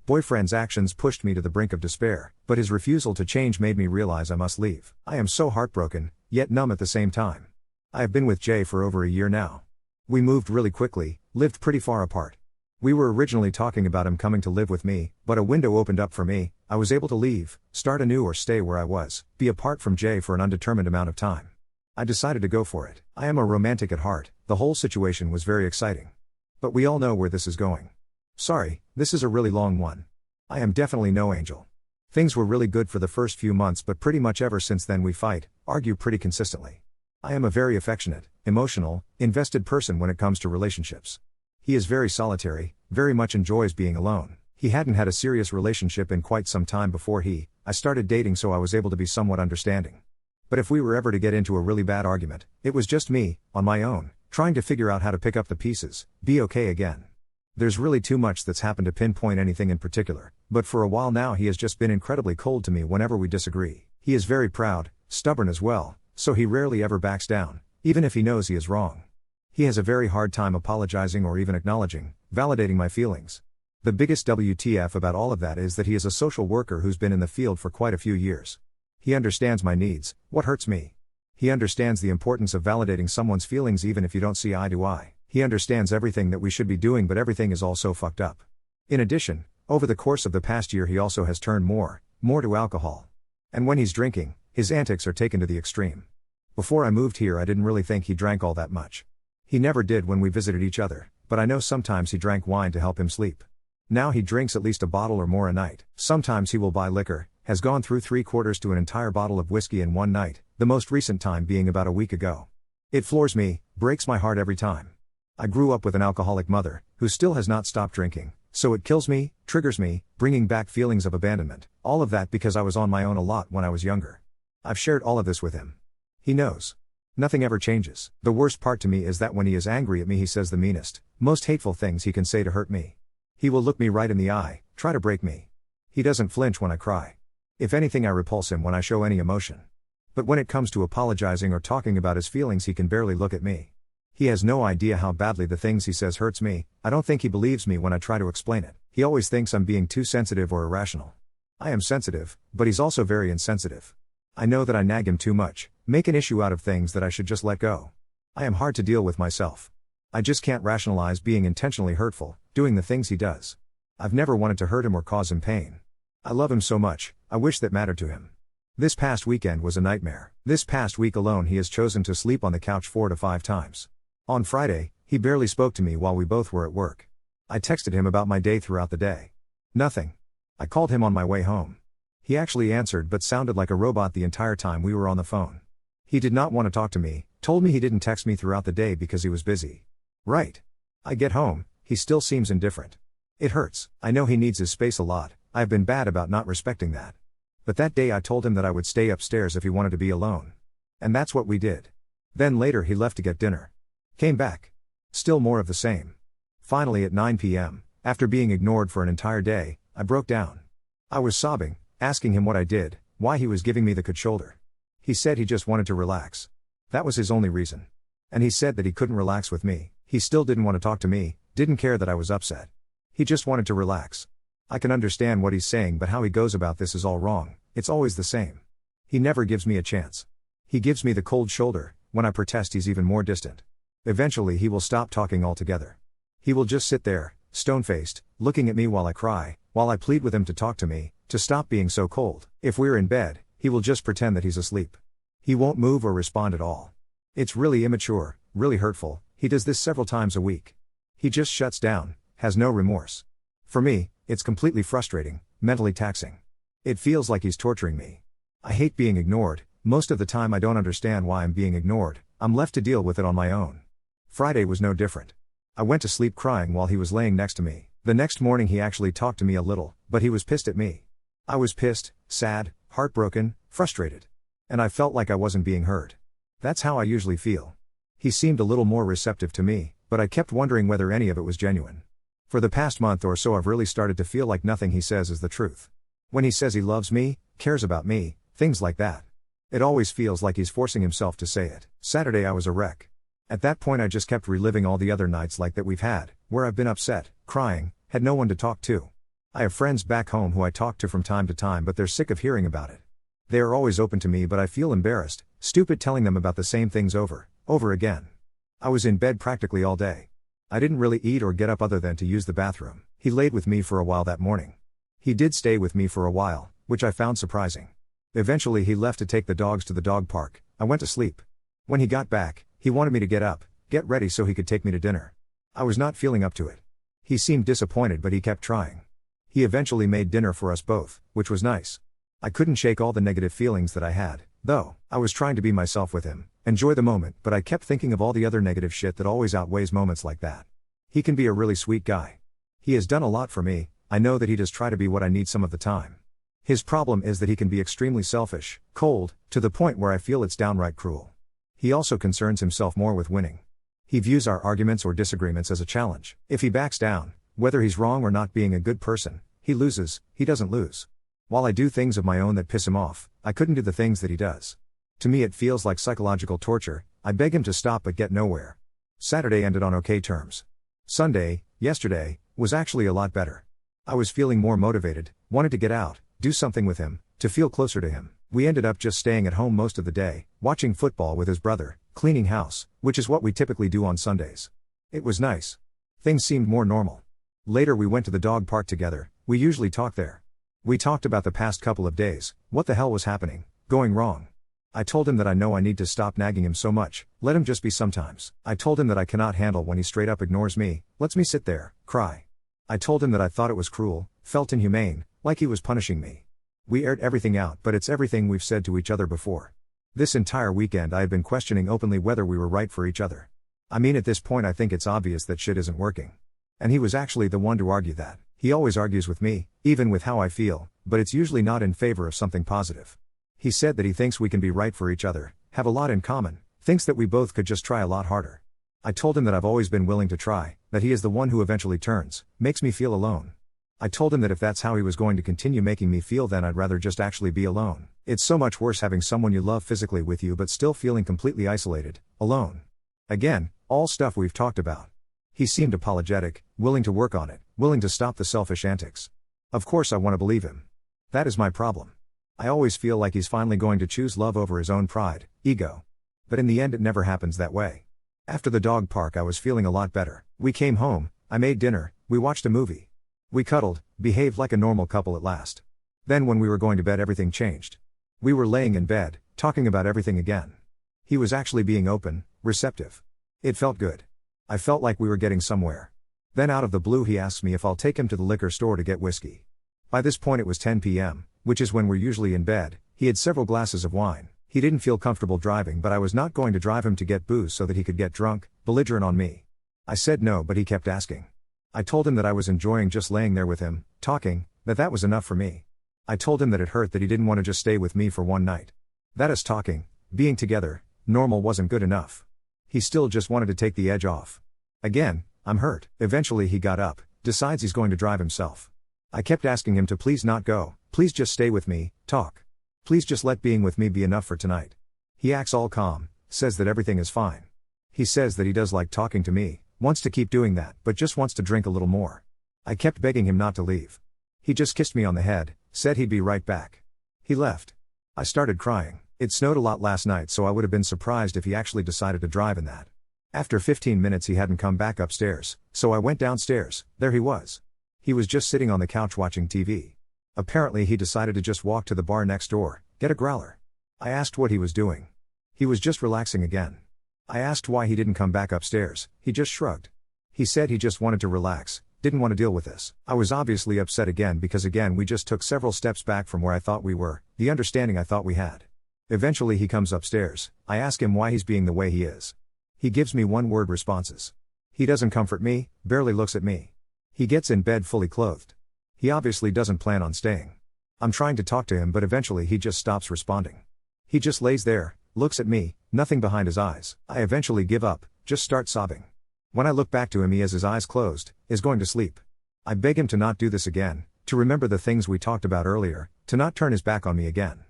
Boyfriend's actions pushed me to the brink of despair, but his refusal to change made me realize I must leave. I am so heartbroken, yet numb at the same time. I have been with Jay for over a year now. We moved really quickly, lived pretty far apart. We were originally talking about him coming to live with me, but a window opened up for me. I was able to leave, start anew or stay where I was, be apart from Jay for an undetermined amount of time. I decided to go for it. I am a romantic at heart, the whole situation was very exciting. But we all know where this is going. Sorry, this is a really long one. I am definitely no angel. Things were really good for the first few months, but pretty much ever since then we fight, argue pretty consistently. I am a very affectionate, emotional, invested person when it comes to relationships. He is very solitary, very much enjoys being alone. He hadn't had a serious relationship in quite some time before I started dating, so I was able to be somewhat understanding. But if we were ever to get into a really bad argument, it was just me, on my own, trying to figure out how to pick up the pieces, be okay again. There's really too much that's happened to pinpoint anything in particular, but for a while now he has just been incredibly cold to me whenever we disagree. He is very proud, stubborn as well, so he rarely ever backs down, even if he knows he is wrong. He has a very hard time apologizing or even acknowledging, validating my feelings. The biggest WTF about all of that is that he is a social worker who's been in the field for quite a few years. He understands my needs, what hurts me. He understands the importance of validating someone's feelings even if you don't see eye to eye. He understands everything that we should be doing, but everything is all so fucked up. In addition, over the course of the past year he also has turned more to alcohol. And when he's drinking, his antics are taken to the extreme. Before I moved here I didn't really think he drank all that much. He never did when we visited each other, but I know sometimes he drank wine to help him sleep. Now he drinks at least a bottle or more a night. Sometimes he will buy liquor, has gone through 3/4 to an entire bottle of whiskey in one night, the most recent time being about a week ago. It floors me, breaks my heart every time. I grew up with an alcoholic mother, who still has not stopped drinking, so it kills me, triggers me, bringing back feelings of abandonment, all of that because I was on my own a lot when I was younger. I've shared all of this with him. He knows. Nothing ever changes. The worst part to me is that when he is angry at me he says the meanest, most hateful things he can say to hurt me. He will look me right in the eye, try to break me. He doesn't flinch when I cry. If anything I repulse him when I show any emotion. But when it comes to apologizing or talking about his feelings he can barely look at me. He has no idea how badly the things he says hurts me. I don't think he believes me when I try to explain it. He always thinks I'm being too sensitive or irrational. I am sensitive, but he's also very insensitive. I know that I nag him too much, make an issue out of things that I should just let go. I am hard to deal with myself. I just can't rationalize being intentionally hurtful, doing the things he does. I've never wanted to hurt him or cause him pain. I love him so much, I wish that mattered to him. This past weekend was a nightmare. This past week alone he has chosen to sleep on the couch 4 to 5 times. On Friday, he barely spoke to me while we both were at work. I texted him about my day throughout the day. Nothing. I called him on my way home. He actually answered but sounded like a robot the entire time we were on the phone. He did not want to talk to me, told me he didn't text me throughout the day because he was busy. Right. I get home, he still seems indifferent. It hurts. I know he needs his space a lot. I've been bad about not respecting that. But that day I told him that I would stay upstairs if he wanted to be alone. And that's what we did. Then later he left to get dinner. Came back. Still more of the same. Finally at 9 p.m., after being ignored for an entire day, I broke down. I was sobbing, asking him what I did, why he was giving me the cold shoulder. He said he just wanted to relax. That was his only reason. And he said that he couldn't relax with me. He still didn't want to talk to me, didn't care that I was upset. He just wanted to relax. I can understand what he's saying, but how he goes about this is all wrong. It's always the same. He never gives me a chance. He gives me the cold shoulder. When I protest he's even more distant. Eventually he will stop talking altogether. He will just sit there, stone-faced, looking at me while I cry, while I plead with him to talk to me, to stop being so cold. If we're in bed, he will just pretend that he's asleep. He won't move or respond at all. It's really immature, really hurtful. He does this several times a week. He just shuts down, has no remorse. For me, it's completely frustrating, mentally taxing. It feels like he's torturing me. I hate being ignored. Most of the time I don't understand why I'm being ignored. I'm left to deal with it on my own. Friday was no different. I went to sleep crying while he was laying next to me. The next morning he actually talked to me a little, but he was pissed at me. I was pissed, sad, heartbroken, frustrated. And I felt like I wasn't being heard. That's how I usually feel. He seemed a little more receptive to me, but I kept wondering whether any of it was genuine. For the past month or so I've really started to feel like nothing he says is the truth. When he says he loves me, cares about me, things like that. It always feels like he's forcing himself to say it. Saturday I was a wreck. At that point I just kept reliving all the other nights like that we've had, where I've been upset, crying, had no one to talk to. I have friends back home who I talk to from time to time, but they're sick of hearing about it. They are always open to me, but I feel embarrassed, stupid telling them about the same things over again. I was in bed practically all day. I didn't really eat or get up other than to use the bathroom. He laid with me for a while that morning. He did stay with me for a while, which I found surprising. Eventually he left to take the dogs to the dog park. I went to sleep. When he got back, he wanted me to get up, get ready so he could take me to dinner. I was not feeling up to it. He seemed disappointed, but he kept trying. He eventually made dinner for us both, which was nice. I couldn't shake all the negative feelings that I had, though. I was trying to be myself with him, enjoy the moment, but I kept thinking of all the other negative shit that always outweighs moments like that. He can be a really sweet guy. He has done a lot for me. I know that he does try to be what I need some of the time. His problem is that he can be extremely selfish, cold, to the point where I feel it's downright cruel. He also concerns himself more with winning. He views our arguments or disagreements as a challenge. If he backs down, whether he's wrong or not being a good person, he loses, he doesn't lose. While I do things of my own that piss him off, I couldn't do the things that he does. To me it feels like psychological torture. I beg him to stop but get nowhere. Saturday ended on okay terms. Sunday, yesterday, was actually a lot better. I was feeling more motivated, wanted to get out, do something with him, to feel closer to him. We ended up just staying at home most of the day, watching football with his brother, cleaning house, which is what we typically do on Sundays. It was nice. Things seemed more normal. Later we went to the dog park together. We usually talk there. We talked about the past couple of days, what the hell was happening, going wrong. I told him that I know I need to stop nagging him so much, let him just be sometimes. I told him that I cannot handle when he straight up ignores me, lets me sit there, cry. I told him that I thought it was cruel, felt inhumane, like he was punishing me. We aired everything out, but it's everything we've said to each other before. This entire weekend I had been questioning openly whether we were right for each other. I mean, at this point I think it's obvious that shit isn't working. And he was actually the one to argue that. He always argues with me, even with how I feel, but it's usually not in favor of something positive. He said that he thinks we can be right for each other, have a lot in common, thinks that we both could just try a lot harder. I told him that I've always been willing to try, that he is the one who eventually turns, makes me feel alone. I told him that if that's how he was going to continue making me feel, then I'd rather just actually be alone. It's so much worse having someone you love physically with you but still feeling completely isolated, alone. Again, all stuff we've talked about. He seemed apologetic, willing to work on it, willing to stop the selfish antics. Of course I want to believe him. That is my problem. I always feel like he's finally going to choose love over his own pride, ego. But in the end it never happens that way. After the dog park I was feeling a lot better. We came home, I made dinner, we watched a movie. We cuddled, behaved like a normal couple at last. Then when we were going to bed everything changed. We were laying in bed, talking about everything again. He was actually being open, receptive. It felt good. I felt like we were getting somewhere. Then out of the blue he asks me if I'll take him to the liquor store to get whiskey. By this point it was 10 p.m., which is when we're usually in bed. He had several glasses of wine. He didn't feel comfortable driving, but I was not going to drive him to get booze so that he could get drunk, belligerent on me. I said no, but he kept asking. I told him that I was enjoying just laying there with him, talking, that was enough for me. I told him that it hurt that he didn't want to just stay with me for one night. That us talking, being together, normal wasn't good enough. He still just wanted to take the edge off. Again, I'm hurt. Eventually he got up, decides he's going to drive himself. I kept asking him to please not go, please just stay with me, talk. Please just let being with me be enough for tonight. He acts all calm, says that everything is fine. He says that he does like talking to me, wants to keep doing that, but just wants to drink a little more. I kept begging him not to leave. He just kissed me on the head, said he'd be right back. He left. I started crying. It snowed a lot last night, so I would have been surprised if he actually decided to drive in that. After 15 minutes he hadn't come back upstairs, so I went downstairs. There he was. He was just sitting on the couch watching TV. Apparently he decided to just walk to the bar next door, get a growler. I asked what he was doing. He was just relaxing again. I asked why he didn't come back upstairs. He just shrugged. He said he just wanted to relax, didn't want to deal with this. I was obviously upset again because again we just took several steps back from where I thought we were, the understanding I thought we had. Eventually he comes upstairs. I ask him why he's being the way he is. He gives me one-word responses. He doesn't comfort me, barely looks at me. He gets in bed fully clothed. He obviously doesn't plan on staying. I'm trying to talk to him, but eventually he just stops responding. He just lays there, looks at me, nothing behind his eyes. I eventually give up, just start sobbing. When I look back to him he has his eyes closed, is going to sleep. I beg him to not do this again, to remember the things we talked about earlier, to not turn his back on me again.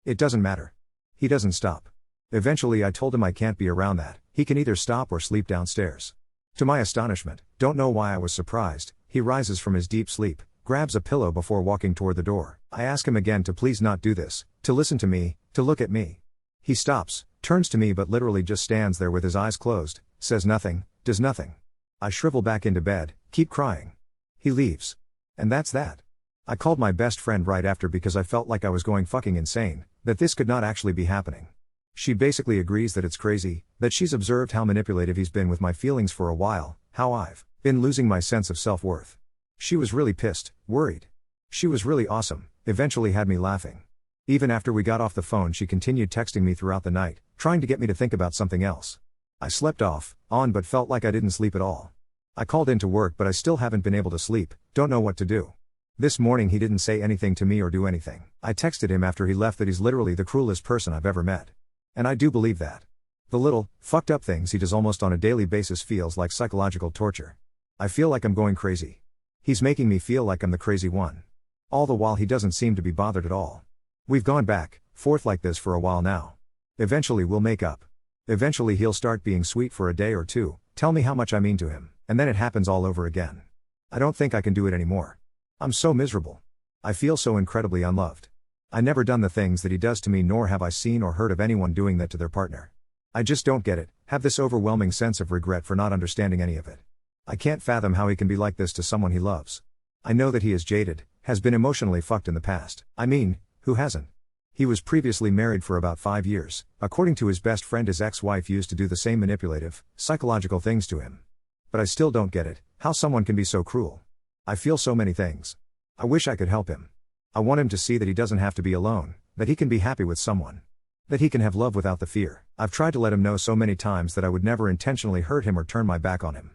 It doesn't matter. He doesn't stop. Eventually I told him I can't be around that, he can either stop or sleep downstairs. To my astonishment, don't know why I was surprised, he rises from his deep sleep, grabs a pillow before walking toward the door. I ask him again to please not do this, to listen to me, to look at me. He stops, turns to me but literally just stands there with his eyes closed, says nothing, does nothing. I shrivel back into bed, keep crying. He leaves. And that's that. I called my best friend right after because I felt like I was going fucking insane, that this could not actually be happening. She basically agrees that it's crazy, that she's observed how manipulative he's been with my feelings for a while, how I've been losing my sense of self-worth. She was really pissed, worried. She was really awesome, eventually had me laughing. Even after we got off the phone she continued texting me throughout the night, trying to get me to think about something else. I slept on but felt like I didn't sleep at all. I called into work but I still haven't been able to sleep, don't know what to do. This morning he didn't say anything to me or do anything. I texted him after he left that he's literally the cruelest person I've ever met. And I do believe that. The little, fucked up things he does almost on a daily basis feels like psychological torture. I feel like I'm going crazy. He's making me feel like I'm the crazy one. All the while he doesn't seem to be bothered at all. We've gone back, forth like this for a while now. Eventually we'll make up. Eventually he'll start being sweet for a day or two, tell me how much I mean to him, and then it happens all over again. I don't think I can do it anymore. I'm so miserable. I feel so incredibly unloved. I never done the things that he does to me, nor have I seen or heard of anyone doing that to their partner. I just don't get it, have this overwhelming sense of regret for not understanding any of it. I can't fathom how he can be like this to someone he loves. I know that he is jaded, has been emotionally fucked in the past. I mean, who hasn't? He was previously married for about 5 years. According to his best friend, his ex-wife used to do the same manipulative, psychological things to him. But I still don't get it, how someone can be so cruel. I feel so many things. I wish I could help him. I want him to see that he doesn't have to be alone, that he can be happy with someone. That he can have love without the fear. I've tried to let him know so many times that I would never intentionally hurt him or turn my back on him.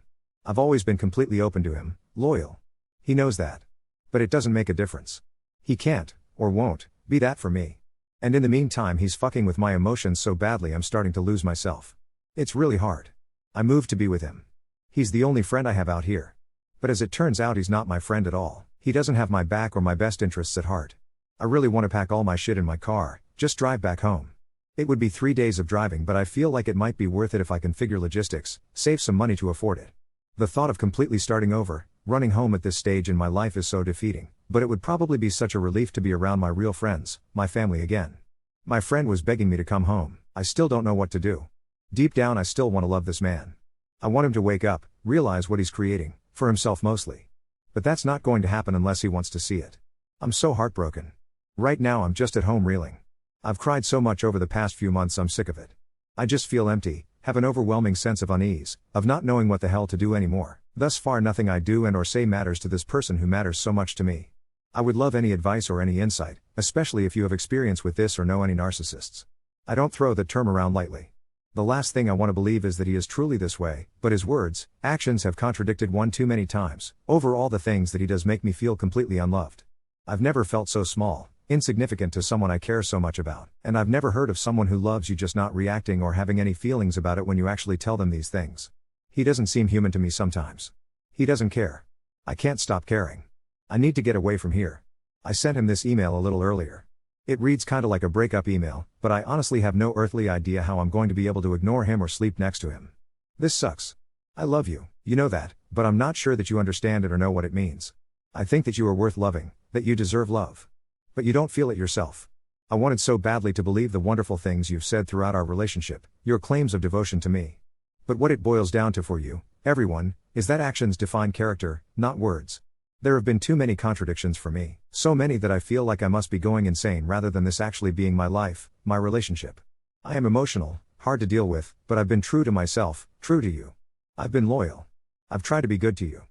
I've always been completely open to him, loyal. He knows that. But it doesn't make a difference. He can't, or won't, be that for me. And in the meantime he's fucking with my emotions so badly I'm starting to lose myself. It's really hard. I moved to be with him. He's the only friend I have out here. But as it turns out he's not my friend at all. He doesn't have my back or my best interests at heart. I really want to pack all my shit in my car, just drive back home. It would be 3 days of driving, but I feel like it might be worth it if I can figure logistics, save some money to afford it. The thought of completely starting over, running home at this stage in my life is so defeating, but it would probably be such a relief to be around my real friends, my family again. My friend was begging me to come home. I still don't know what to do. Deep down I still want to love this man. I want him to wake up, realize what he's creating, for himself mostly. But that's not going to happen unless he wants to see it. I'm so heartbroken. Right now I'm just at home reeling. I've cried so much over the past few months I'm sick of it. I just feel empty, have an overwhelming sense of unease, of not knowing what the hell to do anymore. Thus far nothing I do and or say matters to this person who matters so much to me. I would love any advice or any insight, especially if you have experience with this or know any narcissists. I don't throw the term around lightly. The last thing I want to believe is that he is truly this way, but his words, actions have contradicted one too many times. Overall the things that he does make me feel completely unloved. I've never felt so small, insignificant to someone I care so much about, and I've never heard of someone who loves you just not reacting or having any feelings about it when you actually tell them these things. He doesn't seem human to me sometimes. He doesn't care. I can't stop caring. I need to get away from here. I sent him this email a little earlier. It reads kinda like a breakup email, but I honestly have no earthly idea how I'm going to be able to ignore him or sleep next to him. This sucks. I love you, you know that, but I'm not sure that you understand it or know what it means. I think that you are worth loving, that you deserve love. But you don't feel it yourself. I wanted so badly to believe the wonderful things you've said throughout our relationship, your claims of devotion to me. But what it boils down to for you, everyone, is that actions define character, not words. There have been too many contradictions for me, so many that I feel like I must be going insane rather than this actually being my life, my relationship. I am emotional, hard to deal with, but I've been true to myself, true to you. I've been loyal. I've tried to be good to you.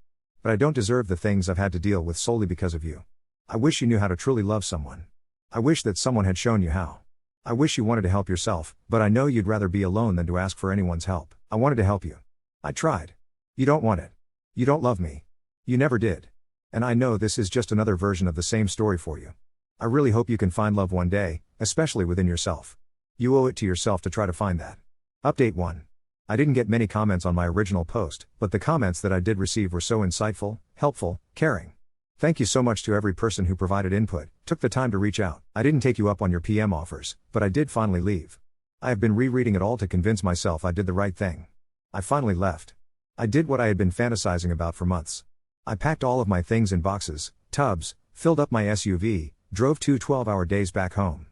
But I don't deserve the things I've had to deal with solely because of you. I wish you knew how to truly love someone. I wish that someone had shown you how. I wish you wanted to help yourself, but I know you'd rather be alone than to ask for anyone's help. I wanted to help you. I tried. You don't want it. You don't love me. You never did. And I know this is just another version of the same story for you. I really hope you can find love one day, especially within yourself. You owe it to yourself to try to find that. Update 1. I didn't get many comments on my original post, but the comments that I did receive were so insightful, helpful, caring. Thank you so much to every person who provided input, took the time to reach out. I didn't take you up on your PM offers, but I did finally leave. I have been rereading it all to convince myself I did the right thing. I finally left. I did what I had been fantasizing about for months. I packed all of my things in boxes, tubs, filled up my SUV, drove 2 12-hour days back home.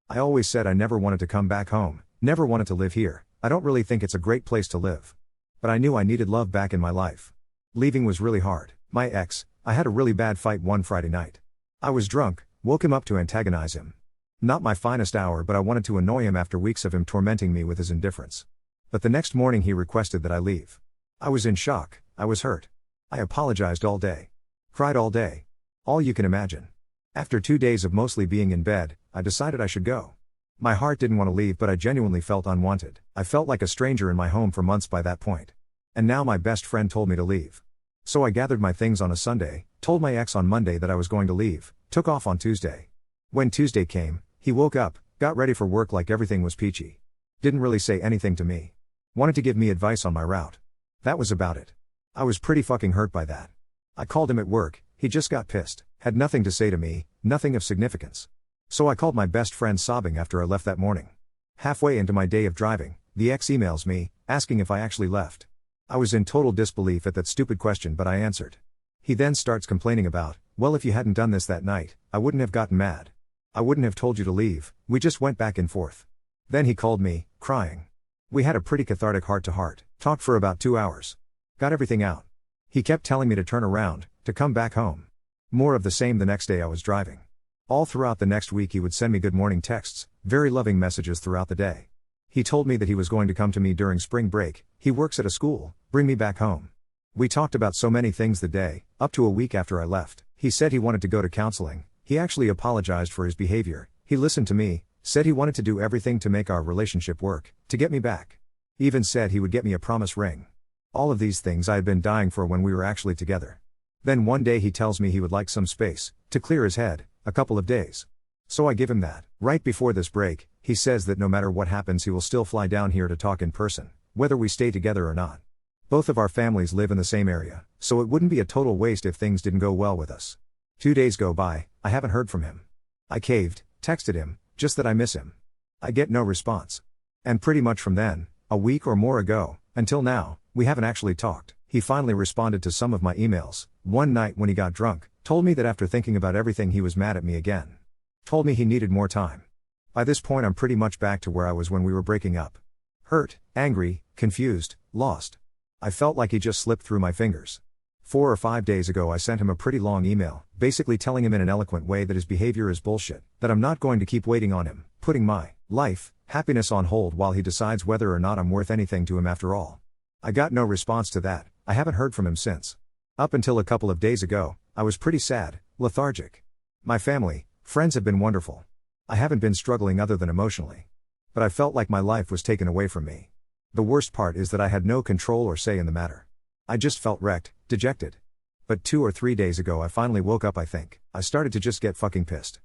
I always said I never wanted to come back home, never wanted to live here. I don't really think it's a great place to live. But I knew I needed love back in my life. Leaving was really hard. My ex, I had a really bad fight one Friday night. I was drunk, woke him up to antagonize him. Not my finest hour, but I wanted to annoy him after weeks of him tormenting me with his indifference. But the next morning he requested that I leave. I was in shock, I was hurt. I apologized all day. Cried all day. All you can imagine. After 2 days of mostly being in bed, I decided I should go. My heart didn't want to leave, but I genuinely felt unwanted. I felt like a stranger in my home for months by that point. And now my best friend told me to leave. So I gathered my things on a Sunday, told my ex on Monday that I was going to leave, took off on Tuesday. When Tuesday came, he woke up, got ready for work like everything was peachy. Didn't really say anything to me. Wanted to give me advice on my route. That was about it. I was pretty fucking hurt by that. I called him at work, he just got pissed, had nothing to say to me, nothing of significance. So I called my best friend sobbing after I left that morning. Halfway into my day of driving, the ex emails me, asking if I actually left. I was in total disbelief at that stupid question, but I answered. He then starts complaining about, well, if you hadn't done this that night, I wouldn't have gotten mad. I wouldn't have told you to leave, we just went back and forth. Then he called me, crying. We had a pretty cathartic heart-to-heart, talked for about 2 hours. Got everything out. He kept telling me to turn around, to come back home. More of the same the next day I was driving. All throughout the next week he would send me good morning texts, very loving messages throughout the day. He told me that he was going to come to me during spring break, he works at a school, bring me back home. We talked about so many things the day, up to a week after I left. He said he wanted to go to counseling, he actually apologized for his behavior, he listened to me, said he wanted to do everything to make our relationship work, to get me back. Even said he would get me a promise ring. All of these things I had been dying for when we were actually together. Then one day he tells me he would like some space, to clear his head, a couple of days. So I give him that. Right before this break, he says that no matter what happens he will still fly down here to talk in person, whether we stay together or not. Both of our families live in the same area, so it wouldn't be a total waste if things didn't go well with us. 2 days go by, I haven't heard from him. I caved, texted him, just that I miss him. I get no response. And pretty much from then, a week or more ago, until now, we haven't actually talked. He finally responded to some of my emails, one night when he got drunk, told me that after thinking about everything he was mad at me again. Told me he needed more time. By this point I'm pretty much back to where I was when we were breaking up. Hurt, angry, confused, lost. I felt like he just slipped through my fingers. 4 or 5 days ago I sent him a pretty long email, basically telling him in an eloquent way that his behavior is bullshit, that I'm not going to keep waiting on him, putting my life, happiness on hold while he decides whether or not I'm worth anything to him after all. I got no response to that, I haven't heard from him since. Up until a couple of days ago, I was pretty sad, lethargic. My family, friends have been wonderful. I haven't been struggling other than emotionally. But I felt like my life was taken away from me. The worst part is that I had no control or say in the matter. I just felt wrecked, dejected. But 2 or 3 days ago I finally woke up, I think. I started to just get fucking pissed.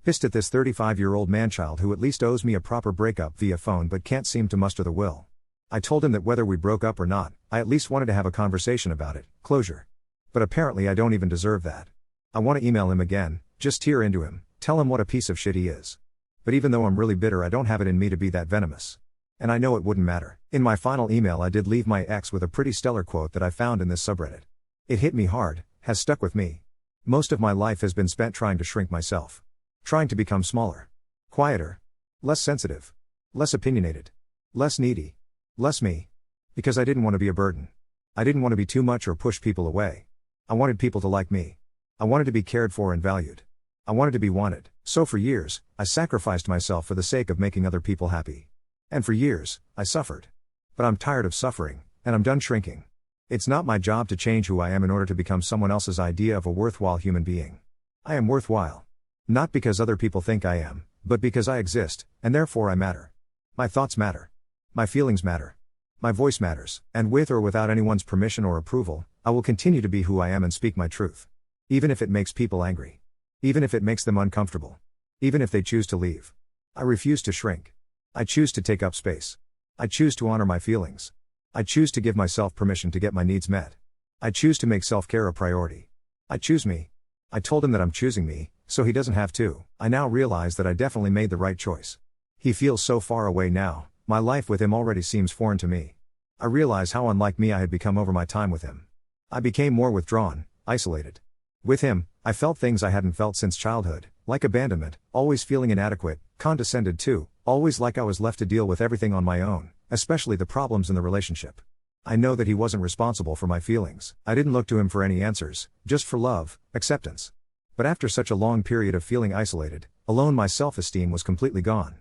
Pissed at this 35-year-old man-child who at least owes me a proper breakup via phone but can't seem to muster the will. I told him that whether we broke up or not, I at least wanted to have a conversation about it, closure. But apparently I don't even deserve that. I want to email him again, just tear into him, tell him what a piece of shit he is. But even though I'm really bitter I don't have it in me to be that venomous. And I know it wouldn't matter. In my final email I did leave my ex with a pretty stellar quote that I found in this subreddit. It hit me hard, has stuck with me. Most of my life has been spent trying to shrink myself. Trying to become smaller. Quieter. Less sensitive. Less opinionated. Less needy. Less me. Because I didn't want to be a burden. I didn't want to be too much or push people away. I wanted people to like me. I wanted to be cared for and valued. I wanted to be wanted. So for years, I sacrificed myself for the sake of making other people happy. And for years, I suffered. But I'm tired of suffering, and I'm done shrinking. It's not my job to change who I am in order to become someone else's idea of a worthwhile human being. I am worthwhile. Not because other people think I am, but because I exist, and therefore I matter. My thoughts matter. My feelings matter. My voice matters, and with or without anyone's permission or approval, I will continue to be who I am and speak my truth. Even if it makes people angry. Even if it makes them uncomfortable. Even if they choose to leave. I refuse to shrink. I choose to take up space. I choose to honor my feelings. I choose to give myself permission to get my needs met. I choose to make self-care a priority. I choose me. I told him that I'm choosing me, so he doesn't have to. I now realize that I definitely made the right choice. He feels so far away now, my life with him already seems foreign to me. I realize how unlike me I had become over my time with him. I became more withdrawn, isolated. With him, I felt things I hadn't felt since childhood, like abandonment, always feeling inadequate, condescended to, always like I was left to deal with everything on my own, especially the problems in the relationship. I know that he wasn't responsible for my feelings. I didn't look to him for any answers, just for love, acceptance. But after such a long period of feeling isolated, alone, my self-esteem was completely gone.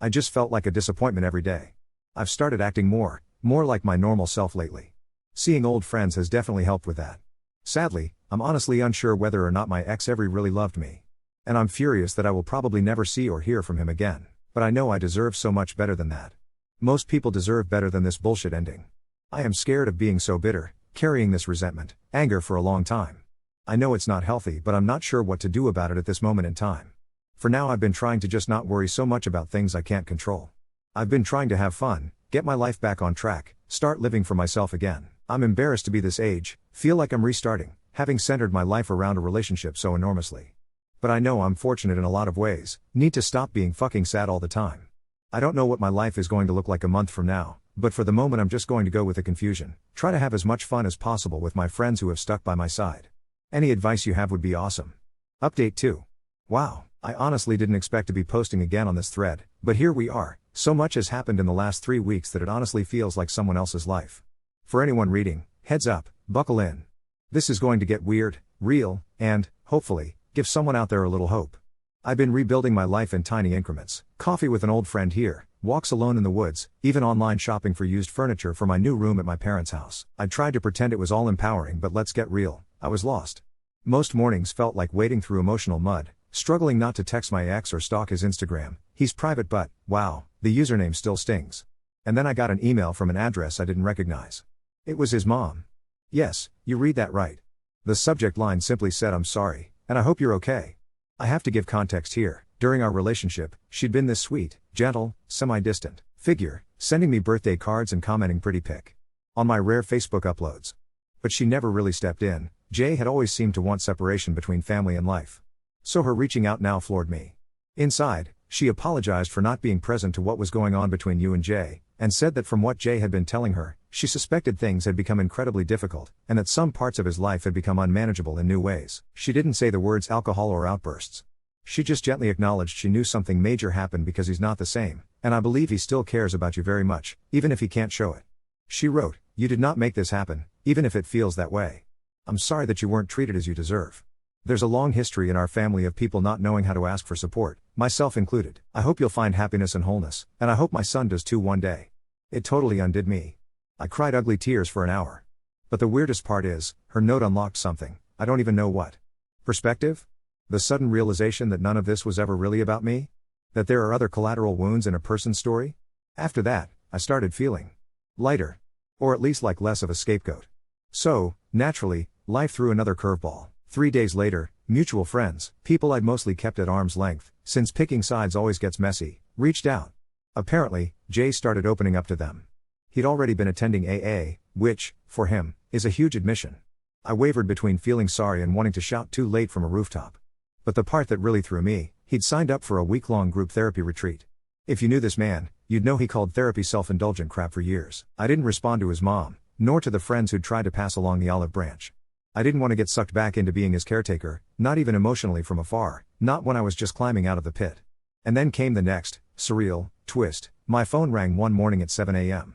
I just felt like a disappointment every day. I've started acting more like my normal self lately. Seeing old friends has definitely helped with that. Sadly, I'm honestly unsure whether or not my ex ever really loved me. And I'm furious that I will probably never see or hear from him again, but I know I deserve so much better than that. Most people deserve better than this bullshit ending. I am scared of being so bitter, carrying this resentment, anger for a long time. I know it's not healthy, but I'm not sure what to do about it at this moment in time. For now, I've been trying to just not worry so much about things I can't control. I've been trying to have fun, get my life back on track, start living for myself again. I'm embarrassed to be this age, feel like I'm restarting, having centered my life around a relationship so enormously. But I know I'm fortunate in a lot of ways, need to stop being fucking sad all the time. I don't know what my life is going to look like a month from now, but for the moment I'm just going to go with the confusion, try to have as much fun as possible with my friends who have stuck by my side. Any advice you have would be awesome. Update 2. Wow, I honestly didn't expect to be posting again on this thread, but here we are. So much has happened in the last 3 weeks that it honestly feels like someone else's life. For anyone reading, heads up, buckle in. This is going to get weird, real, and, hopefully, give someone out there a little hope. I've been rebuilding my life in tiny increments, coffee with an old friend here, walks alone in the woods, even online shopping for used furniture for my new room at my parents' house. I tried to pretend it was all empowering, but let's get real, I was lost. Most mornings felt like wading through emotional mud, struggling not to text my ex or stalk his Instagram. He's private, but, wow, the username still stings. And then I got an email from an address I didn't recognize. It was his mom. Yes, you read that right. The subject line simply said, "I'm sorry, and I hope you're okay." I have to give context here. During our relationship, she'd been this sweet, gentle, semi-distant figure, sending me birthday cards and commenting pretty pic on my rare Facebook uploads. But she never really stepped in. Jay had always seemed to want separation between family and life. So her reaching out now floored me. Inside, she apologized for not being present to what was going on between you and Jay, and said that from what Jay had been telling her, she suspected things had become incredibly difficult, and that some parts of his life had become unmanageable in new ways. She didn't say the words alcohol or outbursts. She just gently acknowledged she knew something major happened because he's not the same, and I believe he still cares about you very much, even if he can't show it. She wrote, "You did not make this happen, even if it feels that way. I'm sorry that you weren't treated as you deserve. There's a long history in our family of people not knowing how to ask for support, myself included. I hope you'll find happiness and wholeness, and I hope my son does too one day." It totally undid me. I cried ugly tears for an hour. But the weirdest part is, her note unlocked something, I don't even know what. Perspective? The sudden realization that none of this was ever really about me? That there are other collateral wounds in a person's story? After that, I started feeling lighter. Or at least like less of a scapegoat. So, naturally, life threw another curveball. 3 days later, mutual friends, people I'd mostly kept at arm's length, since picking sides always gets messy, reached out. Apparently, Jay started opening up to them. He'd already been attending AA, which, for him, is a huge admission. I wavered between feeling sorry and wanting to shout too late from a rooftop. But the part that really threw me, he'd signed up for a week-long group therapy retreat. If you knew this man, you'd know he called therapy self-indulgent crap for years. I didn't respond to his mom, nor to the friends who'd tried to pass along the olive branch. I didn't want to get sucked back into being his caretaker, not even emotionally from afar, not when I was just climbing out of the pit. And then came the next, surreal, twist. My phone rang one morning at 7 a.m.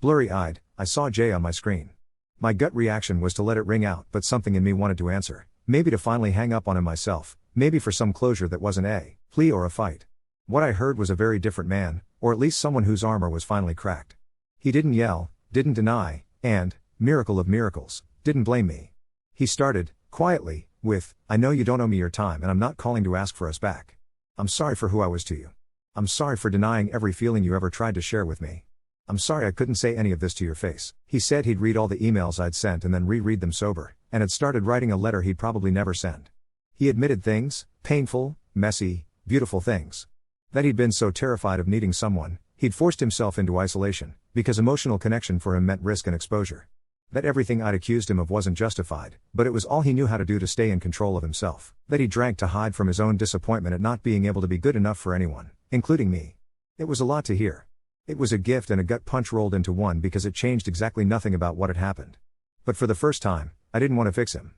Blurry-eyed, I saw Jay on my screen. My gut reaction was to let it ring out, but something in me wanted to answer. Maybe to finally hang up on him myself, maybe for some closure that wasn't a plea or a fight. What I heard was a very different man, or at least someone whose armor was finally cracked. He didn't yell, didn't deny, and, miracle of miracles, didn't blame me. He started, quietly, with, "I know you don't owe me your time and I'm not calling to ask for us back. I'm sorry for who I was to you. I'm sorry for denying every feeling you ever tried to share with me. I'm sorry I couldn't say any of this to your face." He said he'd read all the emails I'd sent and then reread them sober, and had started writing a letter he'd probably never send. He admitted things, painful, messy, beautiful things. That he'd been so terrified of needing someone, he'd forced himself into isolation, because emotional connection for him meant risk and exposure. That everything I'd accused him of wasn't justified, but it was all he knew how to do to stay in control of himself. That he drank to hide from his own disappointment at not being able to be good enough for anyone, including me. It was a lot to hear. It was a gift and a gut punch rolled into one because it changed exactly nothing about what had happened. But for the first time, I didn't want to fix him.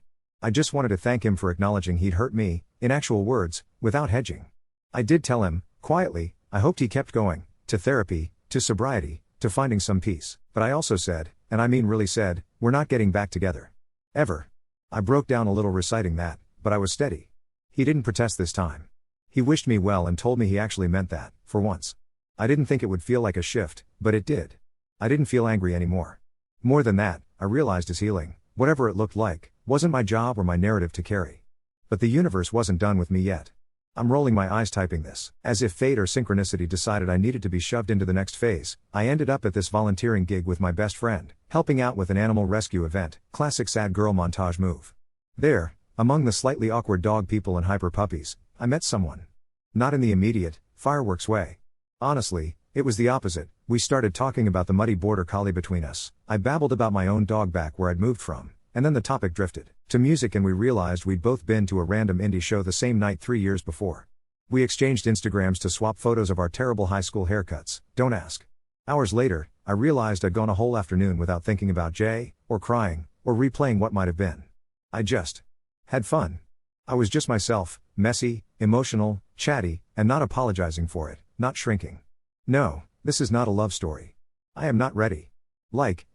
I just wanted to thank him for acknowledging he'd hurt me, in actual words, without hedging. I did tell him, quietly, I hoped he kept going, to therapy, to sobriety, to finding some peace, but I also said, and I mean really said, we're not getting back together. Ever. I broke down a little reciting that, but I was steady. He didn't protest this time. He wished me well and told me he actually meant that, for once. I didn't think it would feel like a shift, but it did. I didn't feel angry anymore. More than that, I realized his healing, whatever it looked like, wasn't my job or my narrative to carry. But the universe wasn't done with me yet. I'm rolling my eyes typing this. As if fate or synchronicity decided I needed to be shoved into the next phase, I ended up at this volunteering gig with my best friend, helping out with an animal rescue event, classic sad girl montage move. There, among the slightly awkward dog people and hyper puppies, I met someone. Not in the immediate, fireworks way. Honestly, it was the opposite. We started talking about the muddy border collie between us. I babbled about my own dog back where I'd moved from, and then the topic drifted to music and we realized we'd both been to a random indie show the same night 3 years before. We exchanged Instagrams to swap photos of our terrible high school haircuts, don't ask. Hours later, I realized I'd gone a whole afternoon without thinking about Jay, or crying, or replaying what might have been. I just had fun. I was just myself, messy, emotional, chatty, and not apologizing for it, not shrinking. No, this is not a love story. I am not ready.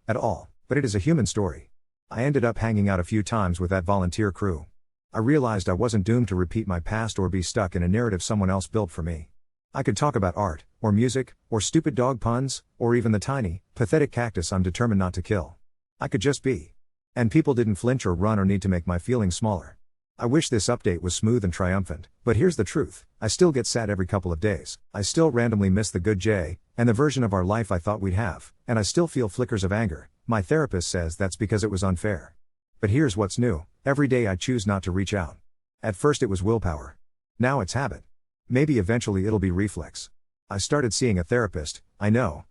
At all, but it is a human story. I ended up hanging out a few times with that volunteer crew. I realized I wasn't doomed to repeat my past or be stuck in a narrative someone else built for me. I could talk about art, or music, or stupid dog puns, or even the tiny, pathetic cactus I'm determined not to kill. I could just be. And people didn't flinch or run or need to make my feelings smaller. I wish this update was smooth and triumphant, but here's the truth, I still get sad every couple of days. I still randomly miss the good Jay, and the version of our life I thought we'd have, and I still feel flickers of anger. My therapist says that's because it was unfair. But here's what's new, every day I choose not to reach out. At first it was willpower. Now it's habit. Maybe eventually it'll be reflex. I started seeing a therapist, I know,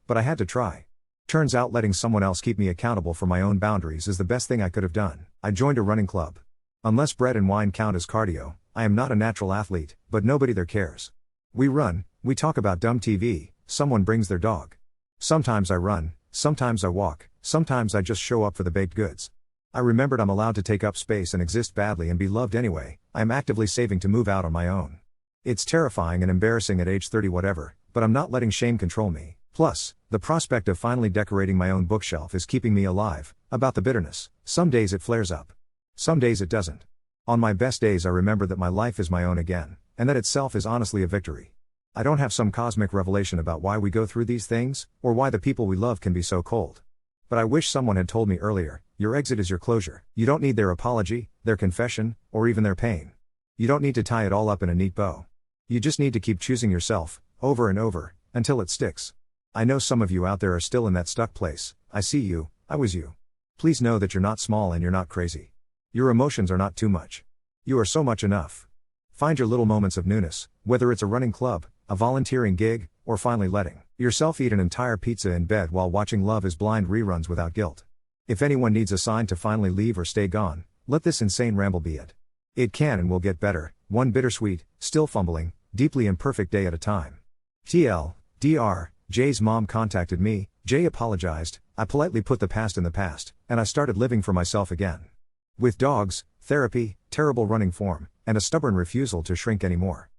but I had to try. Turns out letting someone else keep me accountable for my own boundaries is the best thing I could have done. I joined a running club. Unless bread and wine count as cardio, I am not a natural athlete, but nobody there cares. We run, we talk about dumb TV, someone brings their dog. Sometimes I run, sometimes I walk, sometimes I just show up for the baked goods. I remembered I'm allowed to take up space and exist badly and be loved anyway. I am actively saving to move out on my own. It's terrifying and embarrassing at age 30 whatever, but I'm not letting shame control me. Plus, the prospect of finally decorating my own bookshelf is keeping me alive. About the bitterness, some days it flares up. Some days it doesn't. On my best days I remember that my life is my own again, and that itself is honestly a victory. I don't have some cosmic revelation about why we go through these things, or why the people we love can be so cold. But I wish someone had told me earlier, your exit is your closure. You don't need their apology, their confession, or even their pain. You don't need to tie it all up in a neat bow. You just need to keep choosing yourself, over and over, until it sticks. I know some of you out there are still in that stuck place. I see you, I was you. Please know that you're not small and you're not crazy. Your emotions are not too much. You are so much enough. Find your little moments of newness, whether it's a running club, a volunteering gig, or finally letting yourself eat an entire pizza in bed while watching Love is Blind reruns without guilt. If anyone needs a sign to finally leave or stay gone, let this insane ramble be it. It can and will get better, one bittersweet, still fumbling, deeply imperfect day at a time. TL.Dr. Jay's mom contacted me, Jay apologized, I politely put the past in the past, and I started living for myself again. With dogs, therapy, terrible running form, and a stubborn refusal to shrink anymore.